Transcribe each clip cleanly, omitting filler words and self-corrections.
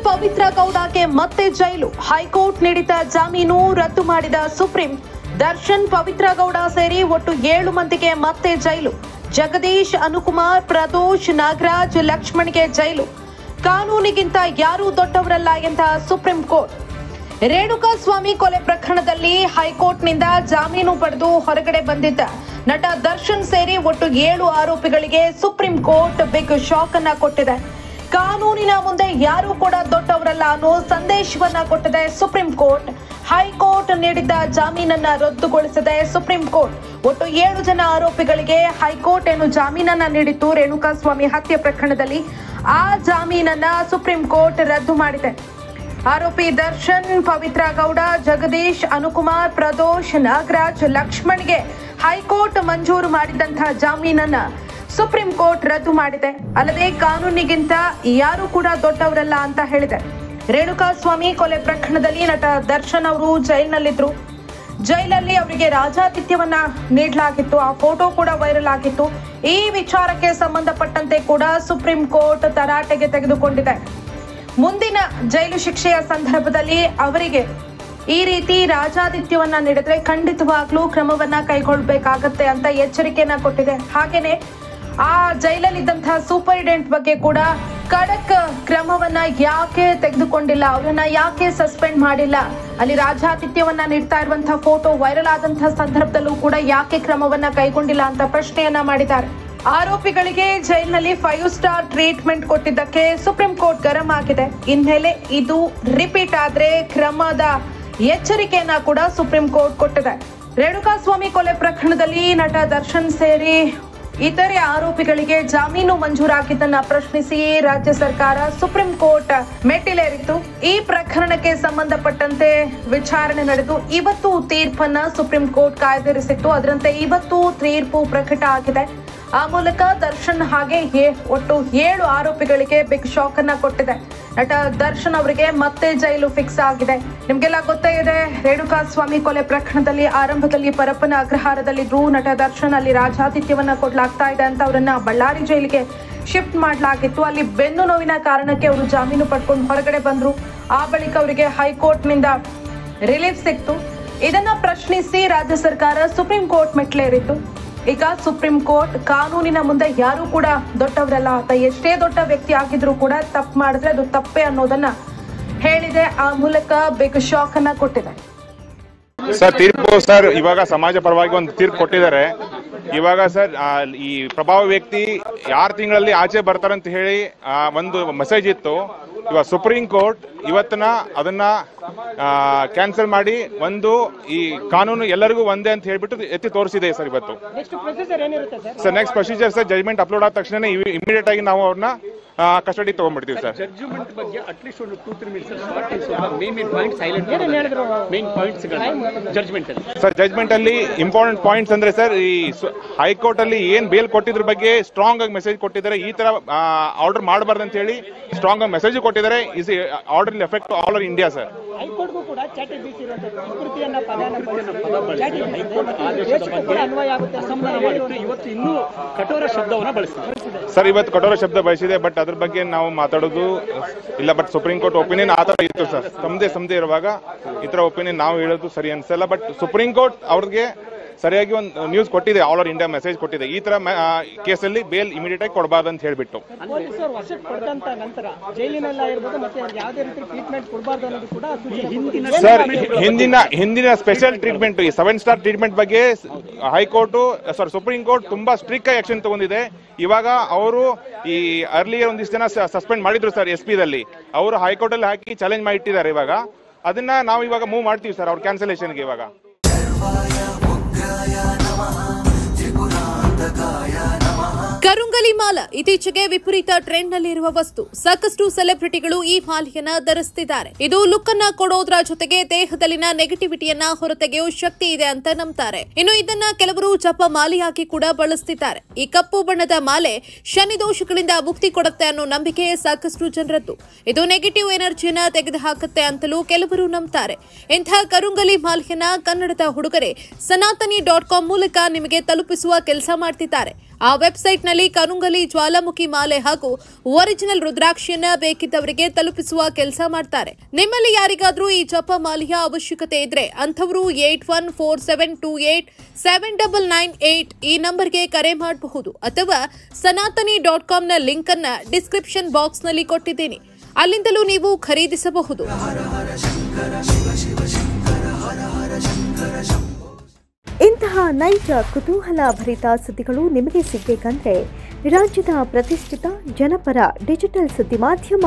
ಪವಿತ್ರ ಗೌಡಗೆ ಮತ್ತೆ ಜೈಲು. ಹೈಕೋರ್ಟ್ ನೀಡಿದ ಜಾಮೀನು ರದ್ದು ಮಾಡಿದ ಸುಪ್ರೀಂ. ದರ್ಶನ್, ಪವಿತ್ರ ಗೌಡ ಸೇರಿ ಒಟ್ಟು 7 ಮಂದಿಗೆ ಮತ್ತೆ ಜೈಲು. ಜಗದೀಶ್, ಅನುಕುಮಾರ್, ಪ್ರದೋಷ್, ನಾಗರಾಜ್, ಲಕ್ಷ್ಮಣ್ಗೆ ಜೈಲು. ಕಾನೂನಿಗಿಂತ ಯಾರೂ ದೊಡ್ಡವರಲ್ಲ ಎಂದ ಸುಪ್ರೀಂ ಕೋರ್ಟ್. ರೇಣುಕಾಸ್ವಾಮಿ ಕೊಲೆ ಪ್ರಕರಣದಲ್ಲಿ ಹೈಕೋರ್ಟ್ನಿಂದ ಜಾಮೀನು ಪಡೆದು ಹೊರಗಡೆ ಬಂದಿದ್ದ ನಟ ದರ್ಶನ್ ಸೇರಿ ಒಟ್ಟು 7 ಆರೋಪಿಗಳಿಗೆ ಸುಪ್ರೀಂ ಕೋರ್ಟ್ ಬಿಗ್ ಶಾಕ್ ಅನ್ನ ಕೊಟ್ಟಿದೆ. ಕಾನೂನಿನ ಮುಂದೆ ಯಾರೂ ಕೂಡ ದೊಡ್ಡವರಲ್ಲ ಅನ್ನೋ ಸಂದೇಶವನ್ನ ಕೊಟ್ಟಿದೆ ಸುಪ್ರೀಂ ಕೋರ್ಟ್. ಹೈಕೋರ್ಟ್ ನೀಡಿದ್ದ ಜಾಮೀನನ್ನ ರದ್ದುಗೊಳಿಸಿದೆ ಸುಪ್ರೀಂ ಕೋರ್ಟ್. ಒಟ್ಟು 7 ಜನ ಆರೋಪಿಗಳಿಗೆ ಹೈಕೋರ್ಟ್ ಏನು ಜಾಮೀನನ್ನ ನೀಡಿತ್ತು ರೇಣುಕಾಸ್ವಾಮಿ ಹತ್ಯೆ ಪ್ರಕರಣದಲ್ಲಿ. ಆ ಜಾಮೀನನ್ನ ಸುಪ್ರೀಂ ಕೋರ್ಟ್ ರದ್ದು ಮಾಡಿದೆ. ಆರೋಪಿ ದರ್ಶನ್, ಪವಿತ್ರ ಗೌಡ, ಜಗದೀಶ್, ಅನುಕುಮಾರ್, ಪ್ರದೋಷ್, ನಾಗರಾಜ್, ಲಕ್ಷ್ಮಣ್ಗೆ ಹೈಕೋರ್ಟ್ ಮಂಜೂರು ಮಾಡಿದಂತಹ ಜಾಮೀನನ್ನ ಸುಪ್ರೀಂ ಕೋರ್ಟ್ ರದ್ದು ಮಾಡಿದೆ. ಅಲ್ಲದೆ ಕಾನೂನಿಗಿಂತ ಯಾರು ಕೂಡ ದೊಡ್ಡವರಲ್ಲ ಅಂತ ಹೇಳಿದೆ. ರೇಣುಕಾಸ್ವಾಮಿ ಕೊಲೆ ಪ್ರಕರಣದಲ್ಲಿ ನಟ ದರ್ಶನ್ ಅವರು ಜೈಲಿನಲ್ಲಿದ್ರು. ಜೈಲಲ್ಲಿ ಅವರಿಗೆ ರಾಜಾತಿಥ್ಯವನ್ನ ನೀಡಲಾಗಿತ್ತು. ಆ ಫೋಟೋ ಕೂಡ ವೈರಲ್ ಆಗಿತ್ತು. ಈ ವಿಚಾರಕ್ಕೆ ಸಂಬಂಧಪಟ್ಟಂತೆ ಕೂಡ ಸುಪ್ರೀಂ ಕೋರ್ಟ್ ತರಾಟೆಗೆ ತೆಗೆದುಕೊಂಡಿದೆ. ಮುಂದಿನ ಜೈಲು ಶಿಕ್ಷೆಯ ಸಂದರ್ಭದಲ್ಲಿ ಅವರಿಗೆ ಈ ರೀತಿ ರಾಜಾತಿಥ್ಯವನ್ನ ನೀಡಿದ್ರೆ ಖಂಡಿತವಾಗ್ಲೂ ಕ್ರಮವನ್ನ ಕೈಗೊಳ್ಳಬೇಕಾಗತ್ತೆ ಅಂತ ಎಚ್ಚರಿಕೆಯನ್ನ ಕೊಟ್ಟಿದೆ. ಹಾಗೇನೆ ಆ ಜೈಲಲ್ಲಿದ್ದಂತಹ ಸೂಪರಿಂಟೆಂಡೆಂಟ್ ಬಗ್ಗೆ ಕೂಡ ಖಡಕ್ ಕ್ರಮವನ್ನ ಯಾಕೆ ತೆಗೆದುಕೊಂಡಿಲ್ಲ, ಅವರನ್ನ ಯಾಕೆ ಸಸ್ಪೆಂಡ್ ಮಾಡಿಲ್ಲ, ಅಲ್ಲಿ ರಾಜಾತಿಥ್ಯವನ್ನ ನೀಡ್ತಾ ಇರುವಂತಹ ಫೋಟೋ ವೈರಲ್ ಆದಂತಹ ಸಂದರ್ಭದಲ್ಲೂ ಕೂಡ ಯಾಕೆ ಕ್ರಮವನ್ನ ಕೈಗೊಂಡಿಲ್ಲ ಅಂತ ಪ್ರಶ್ನೆಯನ್ನ ಮಾಡಿದ್ದಾರೆ. ಆರೋಪಿಗಳಿಗೆ ಜೈಲಿನಲ್ಲಿ 5 ಸ್ಟಾರ್ ಟ್ರೀಟ್ಮೆಂಟ್ ಕೊಟ್ಟಿದ್ದಕ್ಕೆ ಸುಪ್ರೀಂ ಕೋರ್ಟ್ ಗರಂ ಆಗಿದೆ. ಇನ್ಮೇಲೆ ಇದು ರಿಪೀಟ್ ಆದ್ರೆ ಕ್ರಮದ ಎಚ್ಚರಿಕೆಯನ್ನ ಕೂಡ ಸುಪ್ರೀಂ ಕೋರ್ಟ್ ಕೊಟ್ಟಿದೆ. ರೇಣುಕಾಸ್ವಾಮಿ ಕೊಲೆ ಪ್ರಕರಣದಲ್ಲಿ ನಟ ದರ್ಶನ್ ಸೇರಿ ಇತರೆ ಆರೋಪಿಗಳಿಗೆ ಜಾಮೀನು ಮಂಜೂರಾಗಿದ್ದನ್ನ ಪ್ರಶ್ನಿಸಿ ರಾಜ್ಯ ಸರ್ಕಾರ ಸುಪ್ರೀಂ ಕೋರ್ಟ್ ಮೆಟ್ಟಿಲೇರಿತ್ತು. ಈ ಪ್ರಕರಣಕ್ಕೆ ಸಂಬಂಧಪಟ್ಟಂತೆ ವಿಚಾರಣೆ ನಡೆದು ಇವತ್ತು ತೀರ್ಪನ್ನ ಸುಪ್ರೀಂ ಕೋರ್ಟ್ ಕಾಯ್ದಿರಿಸಿತ್ತು. ಅದರಂತೆ ಇವತ್ತು ತೀರ್ಪು ಪ್ರಕಟ ಆಗಿದೆ. ಆ ಮೂಲಕ ದರ್ಶನ್ ಹಾಗೆ ಒಟ್ಟು 7 ಆರೋಪಿಗಳಿಗೆ ಬಿಗ್ ಶಾಕ್ ಅನ್ನ ಕೊಟ್ಟಿದೆ. ನಟ ದರ್ಶನ್ ಅವರಿಗೆ ಮತ್ತೆ ಜೈಲು ಫಿಕ್ಸ್ ಆಗಿದೆ. ನಿಮ್ಗೆಲ್ಲ ಗೊತ್ತೇ ಇದೆ, ರೇಣುಕಾಸ್ವಾಮಿ ಕೊಲೆ ಪ್ರಕರಣದಲ್ಲಿ ಆರಂಭದಲ್ಲಿ ಪರಪ್ಪನ ಅಗ್ರಹಾರದಲ್ಲಿದ್ರು ನಟ ದರ್ಶನ್. ಅಲ್ಲಿ ರಾಜಾತಿಥ್ಯವನ್ನ ಕೊಡ್ಲಾಗ್ತಾ ಇದೆ ಅಂತ ಅವರನ್ನ ಬಳ್ಳಾರಿ ಜೈಲಿಗೆ ಶಿಫ್ಟ್ ಮಾಡಲಾಗಿತ್ತು. ಅಲ್ಲಿ ಬೆನ್ನು ನೋವಿನ ಕಾರಣಕ್ಕೆ ಅವರು ಜಾಮೀನು ಪಡ್ಕೊಂಡು ಹೊರಗಡೆ ಬಂದ್ರು. ಆ ಬಳಿಕ ಅವರಿಗೆ ಹೈಕೋರ್ಟ್ ನಿಂದ ರಿಲೀಫ್ ಸಿಕ್ತು. ಇದನ್ನ ಪ್ರಶ್ನಿಸಿ ರಾಜ್ಯ ಸರ್ಕಾರ ಸುಪ್ರೀಂ ಕೋರ್ಟ್ ಮೆಟ್ಲೇರಿತ್ತು. ಈಗ ಸುಪ್ರೀಂ ಕೋರ್ಟ್ ಕಾನೂನಿನ ಮುಂದೆ ಯಾರು ಕೂಡ ದೊಡ್ಡವರಲ್ಲ ಅಂತ, ಎಷ್ಟೇ ದೊಡ್ಡ ವ್ಯಕ್ತಿ ಆಗಿದ್ರು ಕೂಡ ತಪ್ಪು ಮಾಡಿದ್ರೆ ಅದು ತಪ್ಪೇ ಅನ್ನೋದನ್ನ ಹೇಳಿದೆ. ಆ ಮೂಲಕ ಬಿಗ್ ಶಾಕ್ ಅನ್ನ ಕೊಟ್ಟಿದೆ. ಸರ್ ತೀರ್ಪು ಸರ್ ಇವಾಗ ಸಮಾಜ ಪರವಾಗಿ ಒಂದು ತೀರ್ಪು ಕೊಟ್ಟಿದ್ದಾರೆ. ಇವಾಗ ಸರ್ ಈ ಪ್ರಭಾವ ವ್ಯಕ್ತಿ 6 ತಿಂಗಳಲ್ಲಿ ಆಚೆ ಬರ್ತಾರಂತ ಹೇಳಿ ಒಂದು ಮೆಸೇಜ್ ಇತ್ತು. ಇವಾಗ ಸುಪ್ರೀಂ ಕೋರ್ಟ್ ಇವತ್ತನ ಅದನ್ನ ಕ್ಯಾನ್ಸಲ್ ಮಾಡಿ ಒಂದು ಈ ಕಾನೂನು ಎಲ್ಲರಿಗೂ ಒಂದೇ ಅಂತ ಹೇಳ್ಬಿಟ್ಟು ಎತ್ತಿ ತೋರಿಸಿದೆ ಸರ್ ಇವತ್ತು. Sir next procedure sir judgement upload ಆದ ತಕ್ಷಣ ಇಮಿಡಿಯೇಟ್ ಆಗಿ ನಾವು ಅವ್ರನ್ನ ಕಸ್ಟಡಿ ತಗೊಂಡ್ಬಿಡ್ತೀವಿ ಸರ್. ಜಡ್ಜ್ಮೆಂಟ್ ಬಗ್ಗೆ ಅಟ್ಲೀಸ್ಟ್ ಒಂದು 2-3 minutes main points highlight main points judgement ಅಲ್ಲಿ ಸರ್. ಜಡ್ಜ್ಮೆಂಟ್ ಅಲ್ಲಿ ಇಂಪಾರ್ಟೆಂಟ್ ಪಾಯಿಂಟ್ಸ್ ಅಂದ್ರೆ ಸರ್ ಈ ಹೈಕೋರ್ಟ್ ಅಲ್ಲಿ ಏನ್ ಬೇಲ್ ಕೊಟ್ಟಿದ್ರ ಬಗ್ಗೆ ಸ್ಟ್ರಾಂಗ್ ಆಗಿ ಮೆಸೇಜ್ ಕೊಟ್ಟಿದ್ದಾರೆ. ಈ ತರ ಆರ್ಡರ್ ಮಾಡಬಾರ್ದು ಅಂತ ಹೇಳಿ ಸ್ಟ್ರಾಂಗ್ ಆಗಿ ಮೆಸೇಜ್ ಕೊಟ್ಟಿದ್ದಾರೆ. Is order will effect all over India sir. ಹೈಕೋರ್ಟ್ಗೂ ಕೂಡ ಚಾಟಿಬಿಸಿ ಇರುವಂತಹ ವಿಕೃತಿಯನ್ನ ಅನ್ವಯ ಆಗುತ್ತೆ ಸಂಬಂಧ ಮಾಡಿತ್ತು. ಇವತ್ತು ಇನ್ನೂ ಕಠೋರ ಶಬ್ದವನ್ನ ಬಳಸಿದೆ ಸರ್. ಇವತ್ತು ಕಠೋರ ಶಬ್ದ ಬಳಸಿದೆ, ಬಟ್ ಅದ್ರ ಬಗ್ಗೆ ನಾವು ಮಾತಾಡೋದು ಇಲ್ಲ. ಬಟ್ ಸುಪ್ರೀಂ ಕೋರ್ಟ್ ಒಪಿನಿಯನ್ ಆ ತರ ಇತ್ತು ಸರ್. ಸಮದೇ ಇರುವಾಗ ಈ ತರ ಒಪಿನಿಯನ್ ನಾವು ಹೇಳೋದು ಸರಿ ಅನ್ಸಲ್ಲ. ಬಟ್ ಸುಪ್ರೀಂ ಕೋರ್ಟ್ ಅವ್ರಿಗೆ ಸರಿಯಾಗಿ ಒಂದು ನ್ಯೂಸ್ ಕೊಟ್ಟಿದೆ, ಆಲ್ ಓವರ್ ಇಂಡಿಯಾ ಮೆಸೇಜ್ ಕೊಟ್ಟಿದೆ. ಈ ತರ ಕೇಸಲ್ಲಿ ಬೇಲ್ ಇಮಿಡಿಯೇಟ್ ಆಗಿ ಕೊಡಬಾರ್ದು ಅಂತ ಹೇಳ್ಬಿಟ್ಟು ಸರ್. ಹಿಂದಿನ ಸ್ಪೆಷಲ್ ಟ್ರೀಟ್ಮೆಂಟ್, ಈ 7 ಸ್ಟಾರ್ ಟ್ರೀಟ್ಮೆಂಟ್ ಬಗ್ಗೆ ಹೈಕೋರ್ಟ್ ಸುಪ್ರೀಂ ಕೋರ್ಟ್ ತುಂಬಾ ಸ್ಟ್ರಿಕ್ಟ್ ಆಗಿ ಆಕ್ಷನ್ ತಗೊಂಡಿದೆ. ಇವಾಗ ಅವರು ಈ ಅರ್ಲಿಯರ್ ಒಂದಿಷ್ಟು ಜನ ಸಸ್ಪೆಂಡ್ ಮಾಡಿದ್ರು ಸರ್ SP ದಲ್ಲಿ. ಅವರು ಹೈಕೋರ್ಟ್ ಅಲ್ಲಿ ಹಾಕಿ ಚಾಲೆಂಜ್ ಮಾಡಿ ಇಟ್ಟಿದ್ದಾರೆ. ಇವಾಗ ಅದನ್ನ ನಾವು ಇವಾಗ ಮೂವ್ ಮಾಡ್ತೀವಿ ಸರ್ ಅವ್ರ ಕ್ಯಾನ್ಸಲೇಷನ್ಗೆ. ಇವಾಗ ಕರುಂಗಲಿ ಮಾಲ ಇತ್ತೀಚೆಗೆ ವಿಪರೀತ ಟ್ರೆಂಡ್ ನಲ್ಲಿರುವ ವಸ್ತು. ಸಾಕಷ್ಟು ಸೆಲೆಬ್ರಿಟಿಗಳು ಈ ಮಾಲೆಯನ್ನ ಧರಿಸುತ್ತಿದ್ದಾರೆ. ಇದು ಲುಕ್ ಅನ್ನ ಕೊಡೋದ್ರ ಜೊತೆಗೆ ದೇಹದಲ್ಲಿನ ನೆಗೆಟಿವಿಟಿಯನ್ನ ಹೊರತೆಗೆಯೋ ಶಕ್ತಿ ಇದೆ ಅಂತ ನಂಬ್ತಾರೆ. ಇನ್ನು ಇದನ್ನ ಕೆಲವರು ಜಪ ಮಾಲೆಯಾಗಿ ಕೂಡ ಬಳಸುತ್ತಿದ್ದಾರೆ. ಈ ಕಪ್ಪು ಬಣ್ಣದ ಮಾಲೆ ಶನಿ ದೋಷಗಳಿಂದ ಮುಕ್ತಿ ಕೊಡುತ್ತೆ ಅನ್ನೋ ನಂಬಿಕೆ ಸಾಕಷ್ಟು ಜನರದ್ದು. ಇದು ನೆಗೆಟಿವ್ ಎನರ್ಜಿಯನ್ನ ತೆಗೆದುಹಾಕುತ್ತೆ ಅಂತಲೂ ಕೆಲವರು ನಂಬ್ತಾರೆ. ಇಂಥ ಕರುಂಗಲಿ ಮಾಲೆಯನ್ನ ಕನ್ನಡದ ಹುಡುಗರೆ ಸನಾತನಿ.com ಮೂಲಕ ನಿಮಗೆ ತಲುಪಿಸುವ ಕೆಲಸ ಮಾಡ್ತಿದ್ದಾರೆ. ಆ ವೆಬ್ಸೈಟ್ನಲ್ಲಿ ಕನುಂಗಲಿ ಜ್ವಾಲಾಮುಖಿ ಮಾಲೆ ಹಾಗೂ ಒರಿಜಿನಲ್ ರುದ್ರಾಕ್ಷಿಯನ್ನ ಬೇಕಿದ್ದವರಿಗೆ ತಲುಪಿಸುವ ಕೆಲಸ ಮಾಡ್ತಾರೆ. ನಿಮ್ಮಲ್ಲಿ ಯಾರಿಗಾದ್ರೂ ಈ ಜಪ ಮಾಲೆಯ ಅವಶ್ಯಕತೆ ಇದ್ರೆ ಅಂಥವರು 8147287998 ಈ ನಂಬರ್ಗೆ ಕರೆ ಮಾಡಬಹುದು ಅಥವಾ sanatani.com ನ ಲಿಂಕ್ ಅನ್ನ ಡಿಸ್ಕ್ರಿಪ್ಷನ್ ಬಾಕ್ಸ್ ನಲ್ಲಿ ಕೊಟ್ಟಿದ್ದೀನಿ. ಅಲ್ಲಿಂದಲೂ ನೀವು ಖರೀದಿಸಬಹುದು. ಇಂತಹ ನೈಜ ಕುತೂಹಲ ಭರಿತ ಸುದ್ದಿಗಳು ನಿಮಗೆ ಸಿಗಬೇಕಂದ್ರೆ ರಾಜ್ಯದ ಪ್ರತಿಷ್ಠಿತ ಜನಪರ ಡಿಜಿಟಲ್ ಸುದ್ದಿ ಮಾಧ್ಯಮ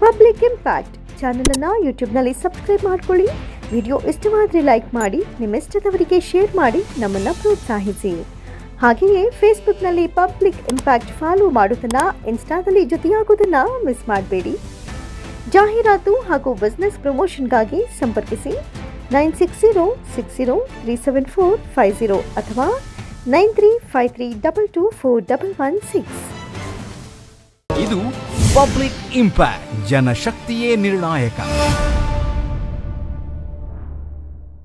ಪಬ್ಲಿಕ್ ಇಂಪ್ಯಾಕ್ಟ್ ಚಾನೆಲ್ ಅನ್ನು ಯೂಟ್ಯೂಬ್ನಲ್ಲಿ ಸಬ್ಸ್ಕ್ರೈಬ್ ಮಾಡಿಕೊಳ್ಳಿ. ವಿಡಿಯೋ ಇಷ್ಟವಾದರೆ ಲೈಕ್ ಮಾಡಿ, ನಿಮ್ಮ ಇಷ್ಟದವರಿಗೆ ಶೇರ್ ಮಾಡಿ ನಮ್ಮನ್ನು ಪ್ರೋತ್ಸಾಹಿಸಿ. ಹಾಗೆಯೇ ಫೇಸ್ಬುಕ್ನಲ್ಲಿ ಪಬ್ಲಿಕ್ ಇಂಪ್ಯಾಕ್ಟ್ ಫಾಲೋ ಮಾಡೋದನ್ನ, ಇನ್ಸ್ಟಾದಲ್ಲಿ ಜೊತೆಯಾಗೋದನ್ನ ಮಿಸ್ ಮಾಡಬೇಡಿ. ಜಾಹೀರಾತು ಹಾಗೂ ಬಿಸ್ನೆಸ್ ಪ್ರಮೋಷನ್ಗಾಗಿ ಸಂಪರ್ಕಿಸಿ 9606037450 ಅಥವಾ 9353224116. ಇದು ಪಬ್ಲಿಕ್ ಇಂಪ್ಯಾಕ್ಟ್, ಜನಶಕ್ತಿಯೇ ನಿರ್ಣಾಯಕ.